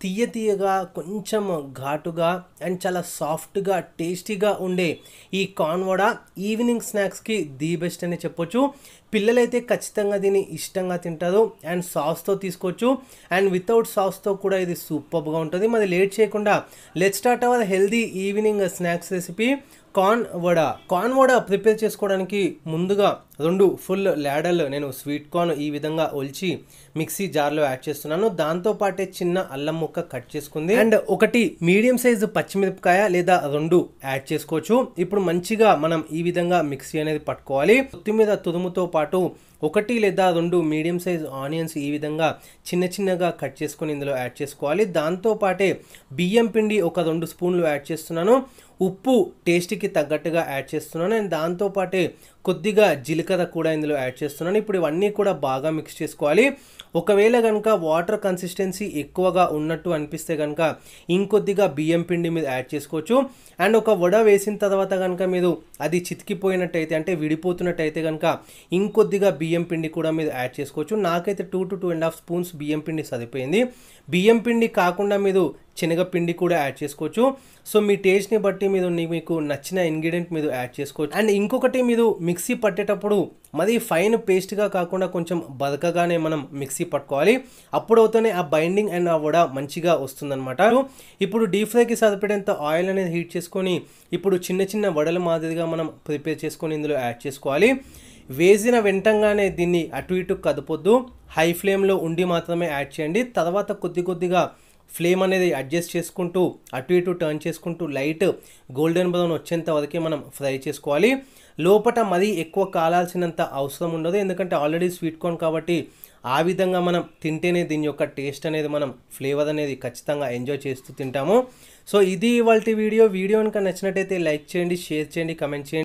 తీయ తీయగా కొంచెం ఘాటుగా అండ్ చాలా సాఫ్ట్గా టేస్టీగా ఉండే ఈ కార్న్ వడ ఈవినింగ్ స్నాక్స్కి ది బెస్ట్ అని చెప్పొచ్చు. పిల్లలైతే ఖచ్చితంగా దీన్ని ఇష్టంగా తింటారు అండ్ సాస్తో తీసుకోవచ్చు అండ్ వితౌట్ సాస్తో కూడా ఇది సూపర్గా ఉంటుంది. మరి లేట్ చేయకుండా let's start our healthy evening snacks recipe corn vada prepare చేసుకోవడానికి ముందుగా 2 ఫుల్ లాడర్లు నేను స్వీట్ కార్న్ ఈ విధంగా ఒలిచి మిక్సీ జార్లో యాడ్ చేస్తున్నాను. దాంతోపాటే చిన్న అల్లం ముక్క కట్ చేసుకుంది అండ్ 1 మీడియం సైజు పచ్చిమిరపకాయ లేదా 2 యాడ్ చేసుకోవచ్చు. ఇప్పుడు మంచిగా మనం ఈ విధంగా మిక్సీ అనేది పట్టుకోవాలి. కొత్తిమీర తురుముతో పాటు 1 లేదా 2 మీడియం సైజ్ ఆనియన్స్ ఈ విధంగా చిన్నగా కట్ చేసుకొని ఇందులో యాడ్ చేసుకోవాలి. దాంతోపాటే బియ్యం పిండి ఒక 2 స్పూన్లు యాడ్ చేస్తున్నాను. ఉప్పు టేస్ట్కి తగ్గట్టుగా యాడ్ చేస్తున్నాను అండ్ దాంతోపాటే కొద్దిగా జీలకర్ర కూడా ఇందులో యాడ్ చేస్తున్నాను. ఇప్పుడు ఇవన్నీ కూడా బాగా మిక్స్ చేసుకోవాలి. ఒకవేళ కనుక వాటర్ కన్సిస్టెన్సీ ఎక్కువగా ఉన్నట్టు అనిపిస్తే కనుక ఇంకొద్దిగా బియ్యం పిండి మీద యాడ్ చేసుకోవచ్చు. అండ్ ఒక వడ వేసిన తర్వాత కనుక మీరు అది చితికిపోయినట్టయితే అంటే విడిపోతున్నట్టయితే కనుక ఇంకొద్దిగా బియ్యం పిండి కూడా మీరు యాడ్ చేసుకోవచ్చు. నాకైతే 2 to 2.5 స్పూన్స్ బియ్యం పిండి సరిపోయింది. బియ్యం పిండి కాకుండా మీరు శనగపిండి కూడా యాడ్ చేసుకోవచ్చు. సో మీ టేస్ట్ని బట్టి మీరు మీకు నచ్చిన ఇంగ్రీడియంట్ మీరు యాడ్ చేసుకోవచ్చు. అండ్ ఇంకొకటి మీరు మిక్సీ పట్టేటప్పుడు మరి ఫైన్ పేస్ట్గా కాకుండా కొంచెం బరకగానే మనం మిక్సీ పట్టుకోవాలి. అప్పుడవుతూనే ఆ బైండింగ్ అండ్ ఆ వడ మంచిగా వస్తుందన్నమాట. ఇప్పుడు డీప్ ఫ్రైకి సరిపడేంత ఆయిల్ అనేది హీట్ చేసుకొని ఇప్పుడు చిన్న వడల మాదిరిగా మనం ప్రిపేర్ చేసుకొని ఇందులో యాడ్ చేసుకోవాలి. వేసిన వెంటనే దీన్ని అటు ఇటు కదపొద్దు, హై ఫ్లేమ్లో ఉండి మాత్రమే యాడ్ చేయండి. తర్వాత కొద్దిగా ఫ్లేమ్ అనేది అడ్జస్ట్ చేసుకుంటూ అటు ఇటు టర్న్ చేసుకుంటూ లైట్ గోల్డెన్ బ్రౌన్ వచ్చేంత వరకే మనం ఫ్రై చేసుకోవాలి. లోపల మరీ ఎక్కువ కాలాల్సినంత అవసరం ఉండదు, ఎందుకంటే ఆల్రెడీ స్వీట్ కార్న్ కాబట్టి ఆ విధంగా మనం తింటేనే దీని యొక్క టేస్ట్ అనేది మనం ఫ్లేవర్ అనేది ఖచ్చితంగా ఎంజాయ్ చేస్తూ తింటాము. సో ఇది ఇవాల్టి వీడియో కనుక నచ్చినట్టయితే లైక్ చేయండి, షేర్ చేయండి, కమెంట్ చేయండి.